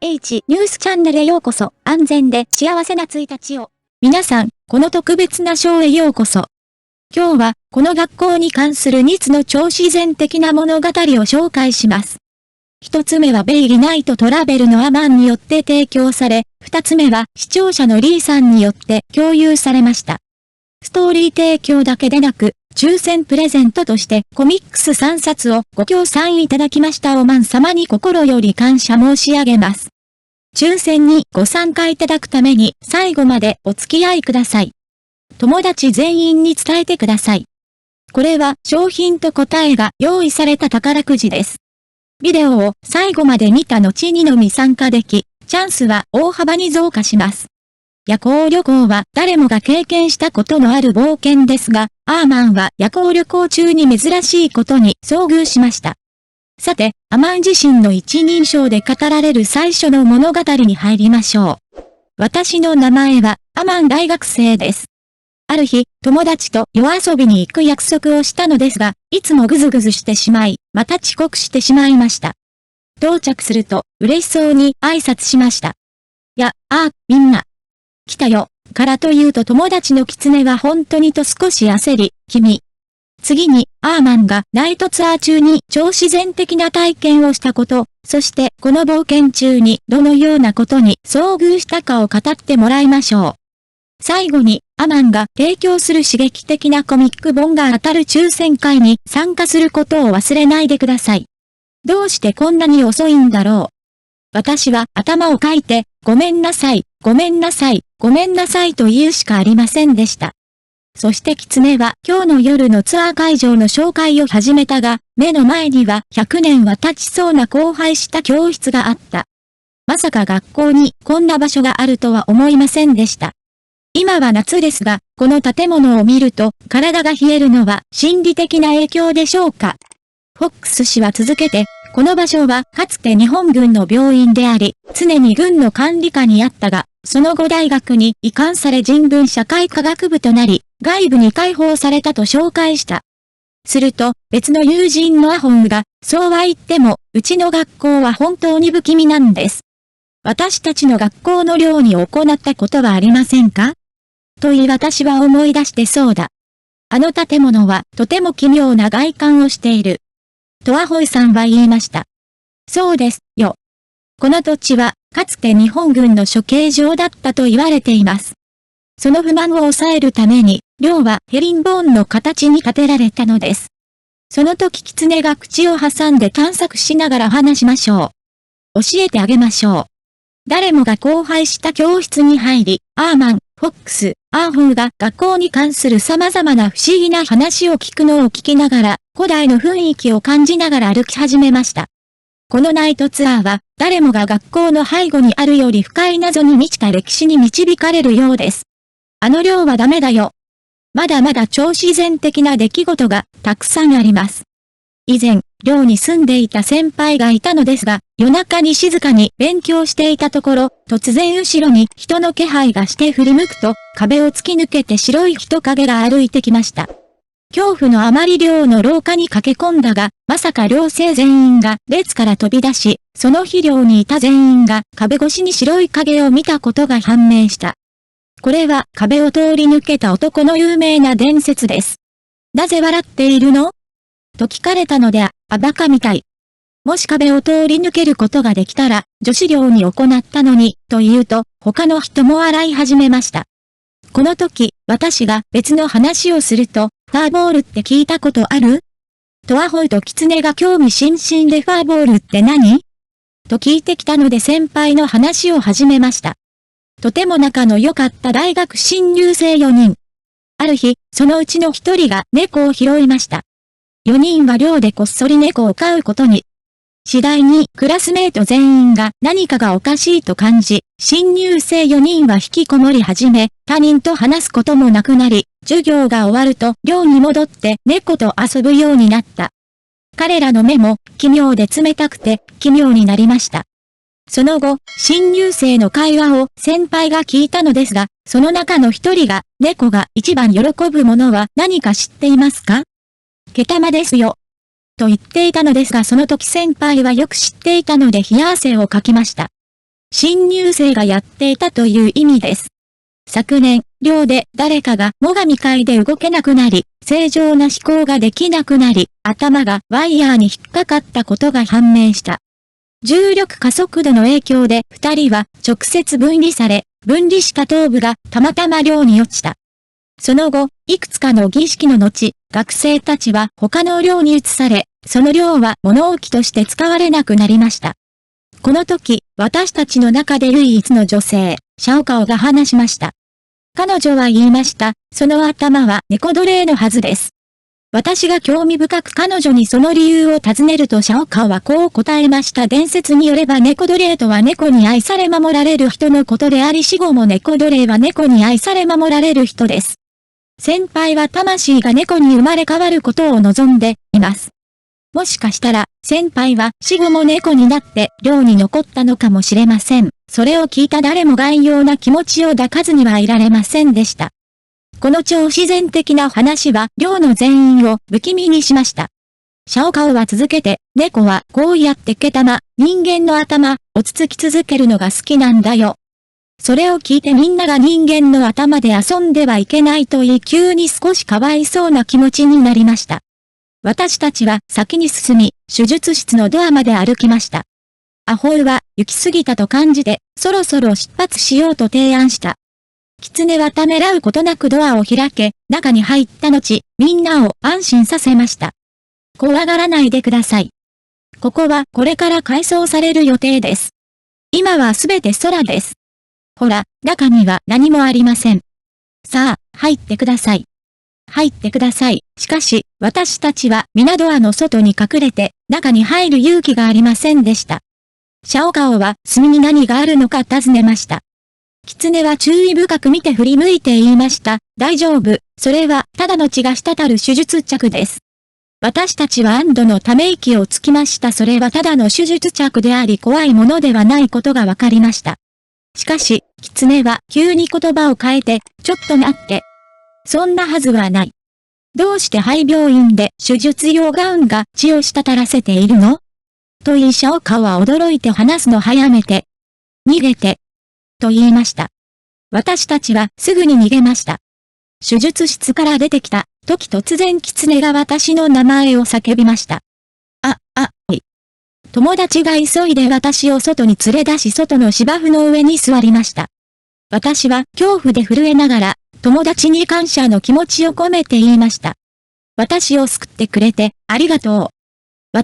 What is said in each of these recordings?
H ニュースチャンネルへようこそ。安全で幸せな1日を。皆さん、この特別なショーへようこそ。今日は、この学校に関する2つの超自然的な物語を紹介します。一つ目はベイリナイトトラベルのアマンによって提供され、二つ目は視聴者のリーさんによって共有されました。ストーリー提供だけでなく、抽選プレゼントとしてコミックス3冊をご協賛いただきましたオマン様に心より感謝申し上げます。抽選にご参加いただくために最後までお付き合いください。友達全員に伝えてください。これは商品と答えが用意された宝くじです。ビデオを最後まで見た後にのみ参加でき、チャンスは大幅に増加します。夜行旅行は誰もが経験したことのある冒険ですが、アーマンは夜行旅行中に珍しいことに遭遇しました。さて、アマン自身の一人称で語られる最初の物語に入りましょう。私の名前はアマン大学生です。ある日、友達と夜遊びに行く約束をしたのですが、いつもぐずぐずしてしまい、また遅刻してしまいました。到着すると、嬉しそうに挨拶しました。みんな。来たよ、からと言うと友達の狐は本当にと少し焦り、次に、アーマンがナイトツアー中に超自然的な体験をしたこと、そしてこの冒険中にどのようなことに遭遇したかを語ってもらいましょう。最後に、アマンが提供する刺激的なコミック本が当たる抽選会に参加することを忘れないでください。どうしてこんなに遅いんだろう。私は頭をかいて、ごめんなさい、ごめんなさい、ごめんなさいと言うしかありませんでした。そして狐は今日の夜のツアー会場の紹介を始めたが、目の前には100年は経ちそうな荒廃した教室があった。まさか学校にこんな場所があるとは思いませんでした。今は夏ですが、この建物を見ると体が冷えるのは心理的な影響でしょうか。フォックス氏は続けて、この場所はかつて日本軍の病院であり、常に軍の管理下にあったが、その後大学に移管され人文社会科学部となり、外部に開放されたと紹介した。すると、別の友人のアホンが、そうは言っても、うちの学校は本当に不気味なんです。私たちの学校の寮に行ったことはありませんかと言い私は思い出してそうだ。あの建物はとても奇妙な外観をしている。とアホイさんは言いました。そうですよ。この土地は、かつて日本軍の処刑場だったと言われています。その不満を抑えるために、寮はヘリンボーンの形に建てられたのです。その時狐が口を挟んで探索しながら話しましょう。教えてあげましょう。誰もが荒廃した教室に入り、アーマン、フォックス、アーホーが学校に関する様々な不思議な話を聞くのを聞きながら、古代の雰囲気を感じながら歩き始めました。このナイトツアーは、誰もが学校の背後にあるより深い謎に満ちた歴史に導かれるようです。あの寮はダメだよ。まだまだ超自然的な出来事がたくさんあります。以前、寮に住んでいた先輩がいたのですが、夜中に静かに勉強していたところ、突然後ろに人の気配がして振り向くと、壁を突き抜けて白い人影が歩いてきました。恐怖のあまり寮の廊下に駆け込んだが、まさか寮生全員が列から飛び出し、その日寮にいた全員が壁越しに白い影を見たことが判明した。これは壁を通り抜けた男の有名な伝説です。なぜ笑っているのと聞かれたので、バカみたい。もし壁を通り抜けることができたら、女子寮に行ったのに、と言うと、他の人も笑い始めました。この時、私が別の話をすると、ファーボールって聞いたことあるとアホイと狐が興味津々でファーボールって何と聞いてきたので先輩の話を始めました。とても仲の良かった大学新入生4人。ある日、そのうちの1人が猫を拾いました。4人は寮でこっそり猫を飼うことに。次第にクラスメート全員が何かがおかしいと感じ、新入生4人は引きこもり始め、他人と話すこともなくなり、授業が終わると寮に戻って猫と遊ぶようになった。彼らの目も奇妙で冷たくて奇妙になりました。その後、新入生の会話を先輩が聞いたのですが、その中の一人が、猫が一番喜ぶものは何か知っていますか？毛玉ですよ。と言っていたのですがその時先輩はよく知っていたので冷や汗をかきました。新入生がやっていたという意味です。昨年、寮で誰かが最上階で動けなくなり、正常な思考ができなくなり、頭がワイヤーに引っかかったことが判明した。重力加速度の影響で二人は直接分離され、分離した頭部がたまたま寮に落ちた。その後、いくつかの儀式の後、学生たちは他の寮に移され、その寮は物置として使われなくなりました。この時、私たちの中で唯一の女性、シャオカオが話しました。彼女は言いました。その頭は猫奴隷のはずです。私が興味深く彼女にその理由を尋ねるとシャオカオはこう答えました。伝説によれば猫奴隷とは猫に愛され守られる人のことであり死後も猫奴隷は猫に愛され守られる人です。先輩は魂が猫に生まれ変わることを望んでいます。もしかしたら、先輩は死後も猫になって寮に残ったのかもしれません。それを聞いた誰も概要な気持ちを抱かずにはいられませんでした。この超自然的な話は寮の全員を不気味にしました。シャオカオは続けて、猫はこうやって毛玉、人間の頭をつつき続けるのが好きなんだよ。それを聞いてみんなが人間の頭で遊んではいけないと言い急に少しかわいそうな気持ちになりました。私たちは先に進み、手術室のドアまで歩きました。アホウは行き過ぎたと感じて、そろそろ出発しようと提案した。狐はためらうことなくドアを開け、中に入った後、みんなを安心させました。怖がらないでください。ここはこれから改装される予定です。今はすべて空です。ほら、中には何もありません。さあ、入ってください。入ってください。しかし、私たちは皆ドアの外に隠れて、中に入る勇気がありませんでした。シャオカオは隅に何があるのか尋ねました。狐は注意深く見て振り向いて言いました。大丈夫、それはただの血が滴る手術着です。私たちは安堵のため息をつきました。それはただの手術着であり怖いものではないことがわかりました。しかし、狐は急に言葉を変えて、ちょっと待って。そんなはずはない。どうして廃病院で手術用ガウンが血を滴らせているの？と言いシャオカオは驚いて話すの早めて。逃げて。と言いました。私たちはすぐに逃げました。手術室から出てきた時突然狐が私の名前を叫びました。おい。友達が急いで私を外に連れ出し外の芝生の上に座りました。私は恐怖で震えながら、友達に感謝の気持ちを込めて言いました。私を救ってくれて、ありがとう。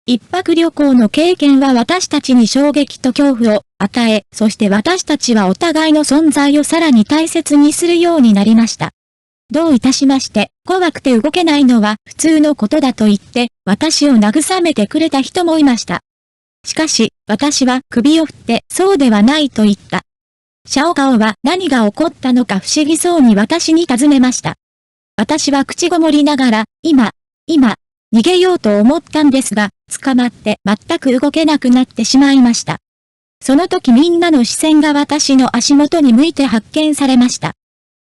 一泊旅行の経験は私たちに衝撃と恐怖を与え、そして私たちはお互いの存在をさらに大切にするようになりました。どういたしまして、怖くて動けないのは普通のことだと言って、私を慰めてくれた人もいました。しかし、私は首を振ってそうではないと言った。シャオカオは何が起こったのか不思議そうに私に尋ねました。私は口ごもりながら、今、逃げようと思ったんですが、捕まって全く動けなくなってしまいました。その時みんなの視線が私の足元に向いて発見されました。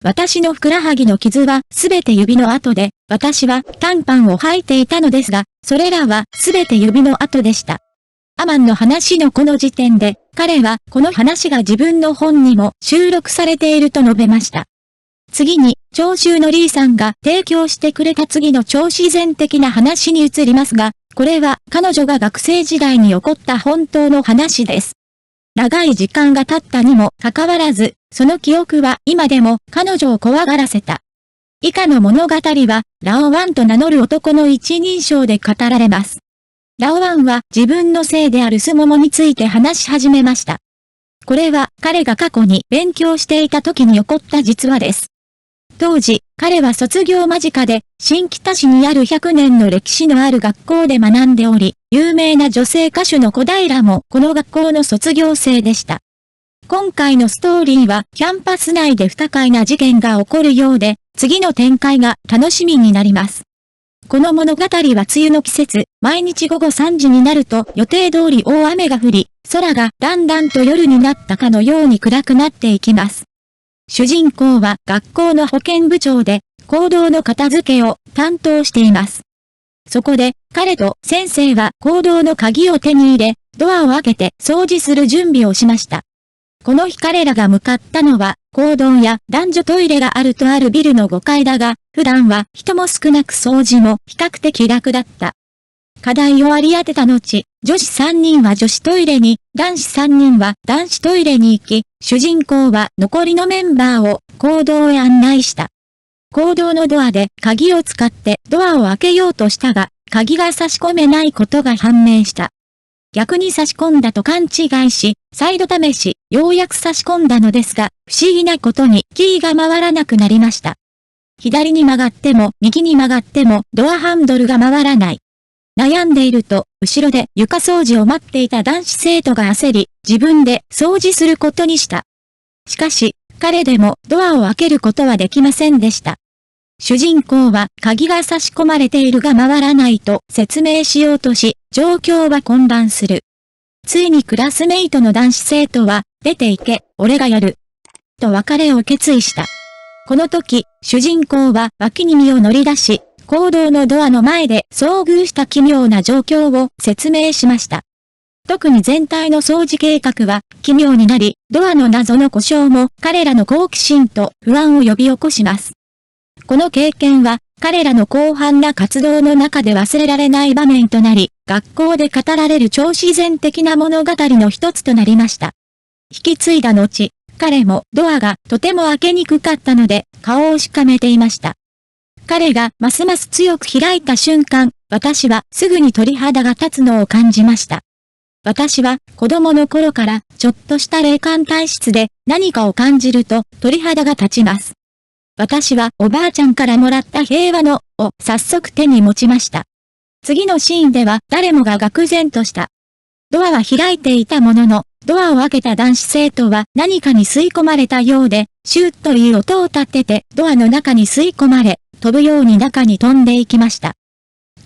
私のふくらはぎの傷はすべて指の跡で、私は短パンを履いていたのですが、それらはすべて指の跡でした。アマンの話のこの時点で、彼はこの話が自分の本にも収録されていると述べました。次に、聴衆のリーさんが提供してくれた次の超自然的な話に移りますが、これは彼女が学生時代に起こった本当の話です。長い時間が経ったにもかかわらず、その記憶は今でも彼女を怖がらせた。以下の物語は、ラオワンと名乗る男の一人称で語られます。ラオワンは自分の姓であるスモモについて話し始めました。これは彼が過去に勉強していた時に起こった実話です。当時、彼は卒業間近で、新北市にある100年の歴史のある学校で学んでおり、有名な女性歌手の小平もこの学校の卒業生でした。今回のストーリーはキャンパス内で不可解な事件が起こるようで、次の展開が楽しみになります。この物語は梅雨の季節、毎日午後3時になると予定通り大雨が降り、空がだんだんと夜になったかのように暗くなっていきます。主人公は学校の保健部長で、行動の片付けを担当しています。そこで、彼と先生は講堂の鍵を手に入れ、ドアを開けて掃除する準備をしました。この日彼らが向かったのは、講堂や男女トイレがあるとあるビルの5階だが、普段は人も少なく掃除も比較的楽だった。課題を割り当てた後、女子3人は女子トイレに、男子3人は男子トイレに行き、主人公は残りのメンバーを講堂へ案内した。講堂のドアで鍵を使ってドアを開けようとしたが、鍵が差し込めないことが判明した。逆に差し込んだと勘違いし、再度試し、ようやく差し込んだのですが、不思議なことにキーが回らなくなりました。左に曲がっても右に曲がってもドアハンドルが回らない。悩んでいると、後ろで床掃除を待っていた男子生徒が焦り、自分で掃除することにした。しかし、彼でもドアを開けることはできませんでした。主人公は鍵が差し込まれているが回らないと説明しようとし、状況は混乱する。ついにクラスメイトの男子生徒は、出て行け、俺がやる。と別れを決意した。この時、主人公は脇に身を乗り出し、講堂のドアの前で遭遇した奇妙な状況を説明しました。特に全体の掃除計画は奇妙になり、ドアの謎の故障も彼らの好奇心と不安を呼び起こします。この経験は彼らの広範な活動の中で忘れられない場面となり、学校で語られる超自然的な物語の一つとなりました。引き継いだ後、彼もドアがとても開けにくかったので顔をしかめていました。彼がますます強く開いた瞬間、私はすぐに鳥肌が立つのを感じました。私は子供の頃からちょっとした霊感体質で何かを感じると鳥肌が立ちます。私はおばあちゃんからもらった平和のを早速手に持ちました。次のシーンでは誰もが愕然とした。ドアは開いていたものの、ドアを開けた男子生徒は何かに吸い込まれたようで、シューッという音を立ててドアの中に吸い込まれ、飛ぶように中に飛んでいきました。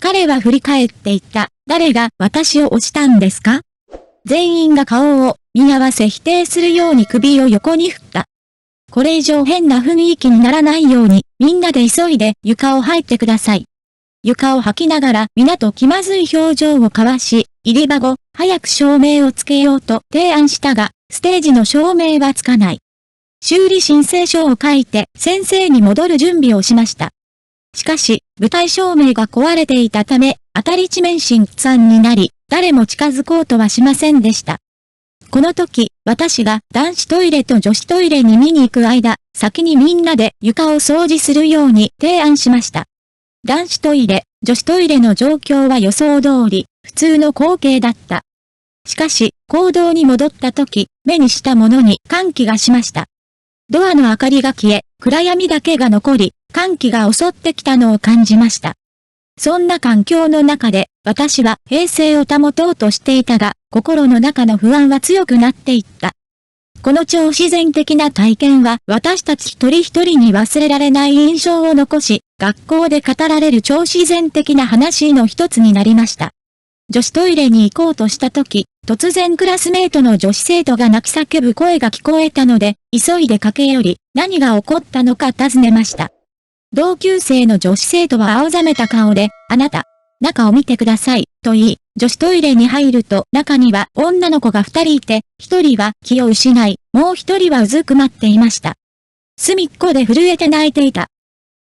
彼は振り返って言った。誰が私を押したんですか？全員が顔を見合わせ否定するように首を横に振った。これ以上変な雰囲気にならないように、みんなで急いで床を入ってください。床を吐きながら皆と気まずい表情を交わし、入り場後、早く照明をつけようと提案したが、ステージの照明はつかない。修理申請書を書いて先生に戻る準備をしました。しかし、舞台照明が壊れていたため、当たり一面心惨になり、誰も近づこうとはしませんでした。この時、私が男子トイレと女子トイレに見に行く間、先にみんなで床を掃除するように提案しました。男子トイレ、女子トイレの状況は予想通り、普通の光景だった。しかし、講堂に戻った時、目にしたものに歓喜がしました。ドアの明かりが消え、暗闇だけが残り、歓喜が襲ってきたのを感じました。そんな環境の中で、私は平静を保とうとしていたが、心の中の不安は強くなっていった。この超自然的な体験は私たち一人一人に忘れられない印象を残し、学校で語られる超自然的な話の一つになりました。女子トイレに行こうとした時、突然クラスメートの女子生徒が泣き叫ぶ声が聞こえたので、急いで駆け寄り、何が起こったのか尋ねました。同級生の女子生徒は青ざめた顔で、あなた、中を見てください、と言い、女子トイレに入ると中には女の子が2人いて、1人は気を失い、もう1人はうずくまっていました。隅っこで震えて泣いていた。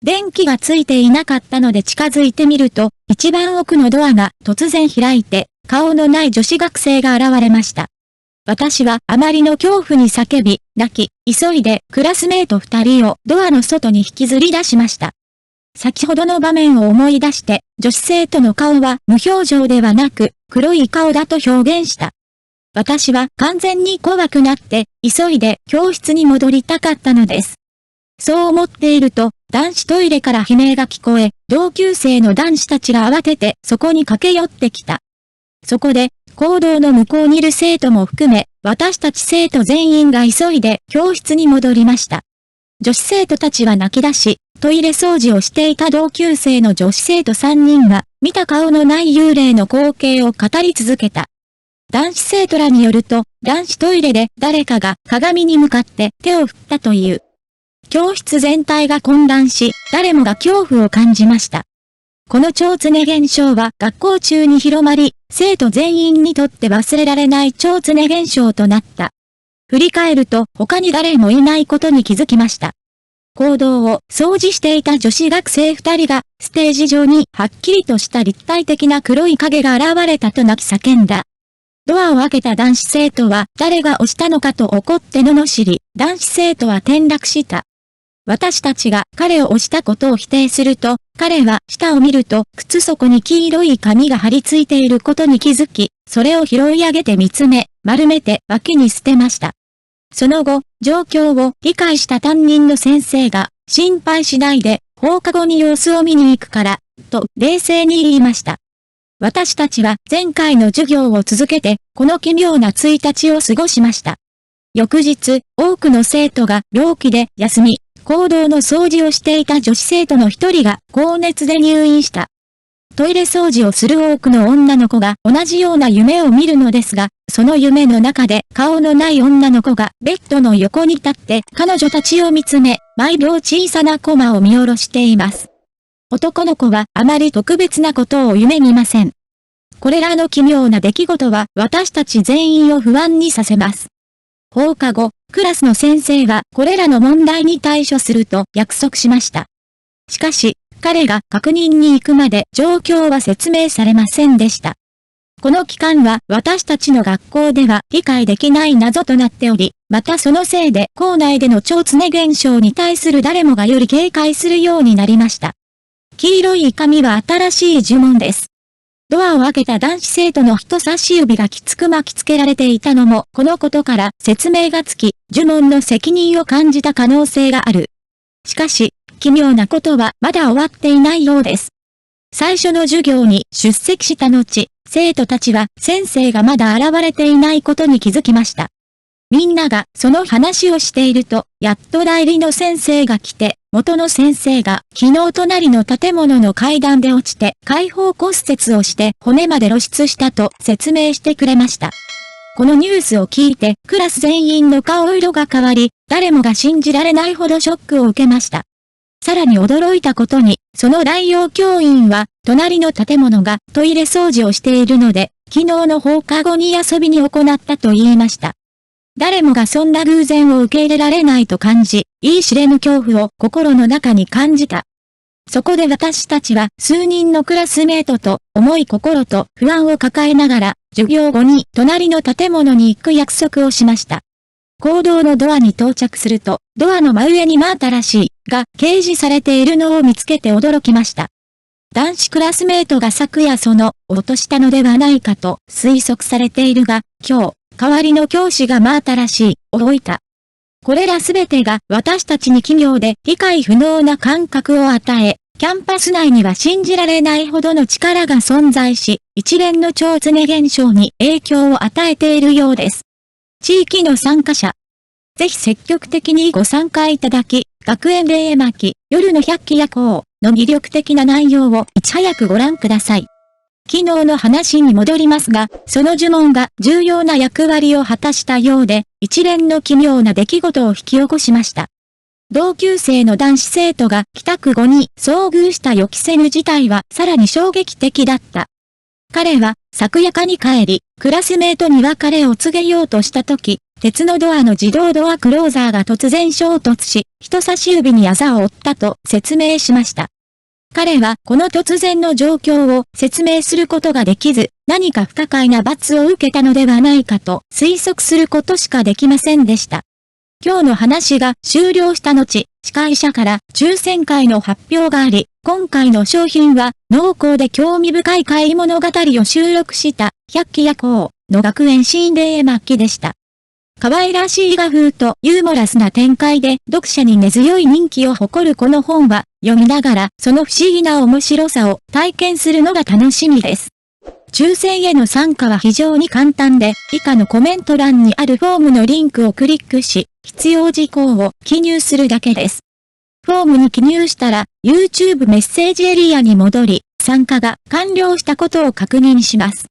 電気がついていなかったので近づいてみると、一番奥のドアが突然開いて、顔のない女子学生が現れました。私はあまりの恐怖に叫び、泣き、急いでクラスメート2人をドアの外に引きずり出しました。先ほどの場面を思い出して、女子生徒の顔は無表情ではなく、黒い顔だと表現した。私は完全に怖くなって、急いで教室に戻りたかったのです。そう思っていると、男子トイレから悲鳴が聞こえ、同級生の男子たちが慌ててそこに駆け寄ってきた。そこで、講堂の向こうにいる生徒も含め、私たち生徒全員が急いで教室に戻りました。女子生徒たちは泣き出し、トイレ掃除をしていた同級生の女子生徒3人が、見た顔のない幽霊の光景を語り続けた。男子生徒らによると、男子トイレで誰かが鏡に向かって手を振ったという。教室全体が混乱し、誰もが恐怖を感じました。この蝶つね現象は学校中に広まり、生徒全員にとって忘れられない蝶つね現象となった。振り返ると他に誰もいないことに気づきました。講堂を掃除していた女子学生2人が、ステージ上にはっきりとした立体的な黒い影が現れたと泣き叫んだ。ドアを開けた男子生徒は誰が押したのかと怒って罵り、男子生徒は転落した。私たちが彼を押したことを否定すると、彼は下を見ると靴底に黄色い紙が貼り付いていることに気づき、それを拾い上げて見つめ、丸めて脇に捨てました。その後、状況を理解した担任の先生が、心配しないで、放課後に様子を見に行くから、と冷静に言いました。私たちは前回の授業を続けて、この奇妙な1日を過ごしました。翌日、多くの生徒が病気で休み、講堂の掃除をしていた女子生徒の一人が高熱で入院した。トイレ掃除をする多くの女の子が同じような夢を見るのですが、その夢の中で顔のない女の子がベッドの横に立って彼女たちを見つめ、毎秒小さなコマを見下ろしています。男の子はあまり特別なことを夢見ません。これらの奇妙な出来事は私たち全員を不安にさせます。放課後、クラスの先生はこれらの問題に対処すると約束しました。しかし、彼が確認に行くまで状況は説明されませんでした。この期間は私たちの学校では理解できない謎となっており、またそのせいで校内での蝶つね現象に対する誰もがより警戒するようになりました。黄色い紙は新しい呪文です。ドアを開けた男子生徒の人差し指がきつく巻きつけられていたのもこのことから説明がつき、呪文の責任を感じた可能性がある。しかし、奇妙なことはまだ終わっていないようです。最初の授業に出席した後、生徒たちは先生がまだ現れていないことに気づきました。みんながその話をしていると、やっと代理の先生が来て、元の先生が昨日隣の建物の階段で落ちて開放骨折をして骨まで露出したと説明してくれました。このニュースを聞いてクラス全員の顔色が変わり、誰もが信じられないほどショックを受けました。さらに驚いたことに、その代用教員は、隣の建物がトイレ掃除をしているので、昨日の放課後に遊びに行ったと言いました。誰もがそんな偶然を受け入れられないと感じ、言い知れぬ恐怖を心の中に感じた。そこで私たちは数人のクラスメートと重い心と不安を抱えながら、授業後に隣の建物に行く約束をしました。講堂のドアに到着すると、ドアの真上に真新しいが掲示されているのを見つけて驚きました。男子クラスメートが昨夜その落としたのではないかと推測されているが、今日、代わりの教師が真新しいを置いた。これらすべてが私たちに奇妙で理解不能な感覚を与え、キャンパス内には信じられないほどの力が存在し、一連の蝶つね現象に影響を与えているようです。地域の参加者。ぜひ積極的にご参加いただき、学園霊巻、夜の百鬼夜行の魅力的な内容をいち早くご覧ください。昨日の話に戻りますが、その呪文が重要な役割を果たしたようで、一連の奇妙な出来事を引き起こしました。同級生の男子生徒が帰宅後に遭遇した予期せぬ事態はさらに衝撃的だった。彼は昨夜家に帰り、クラスメートに別れを告げようとしたとき、鉄のドアの自動ドアクローザーが突然衝突し、人差し指にあざを負ったと説明しました。彼はこの突然の状況を説明することができず、何か不可解な罰を受けたのではないかと推測することしかできませんでした。今日の話が終了した後、司会者から抽選会の発表があり、今回の商品は濃厚で興味深い怪異物語を収録した百鬼夜行の学園心霊巻でした。可愛らしい画風とユーモラスな展開で読者に根強い人気を誇るこの本は読みながらその不思議な面白さを体験するのが楽しみです。抽選への参加は非常に簡単で、以下のコメント欄にあるフォームのリンクをクリックし、必要事項を記入するだけです。フォームに記入したら YouTube メッセージエリアに戻り、参加が完了したことを確認します。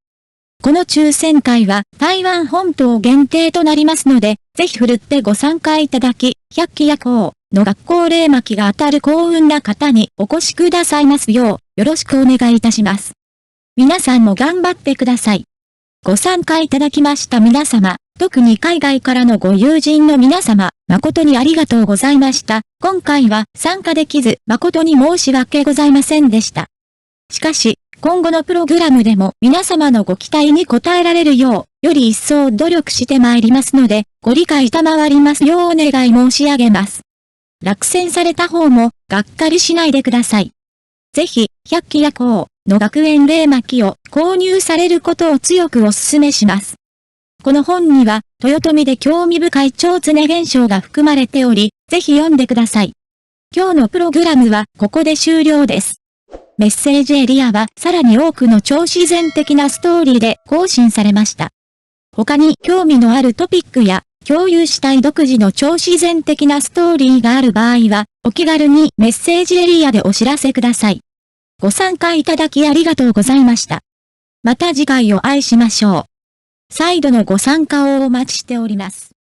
この抽選会は台湾本島限定となりますので、ぜひふるってご参加いただき、百鬼夜行の学校霊巻が当たる幸運な方にお越しくださいますよう、よろしくお願いいたします。皆さんも頑張ってください。ご参加いただきました皆様、特に海外からのご友人の皆様、誠にありがとうございました。今回は参加できず、誠に申し訳ございませんでした。しかし、今後のプログラムでも皆様のご期待に応えられるよう、より一層努力してまいりますので、ご理解賜りますようお願い申し上げます。落選された方も、がっかりしないでください。ぜひ、百鬼夜行の学園霊巻を購入されることを強くお勧めします。この本には、豊臣で興味深い超常現象が含まれており、ぜひ読んでください。今日のプログラムはここで終了です。メッセージエリアはさらに多くの超自然的なストーリーで更新されました。他に興味のあるトピックや共有したい独自の超自然的なストーリーがある場合は、お気軽にメッセージエリアでお知らせください。ご参加いただきありがとうございました。また次回お会いしましょう。再度のご参加をお待ちしております。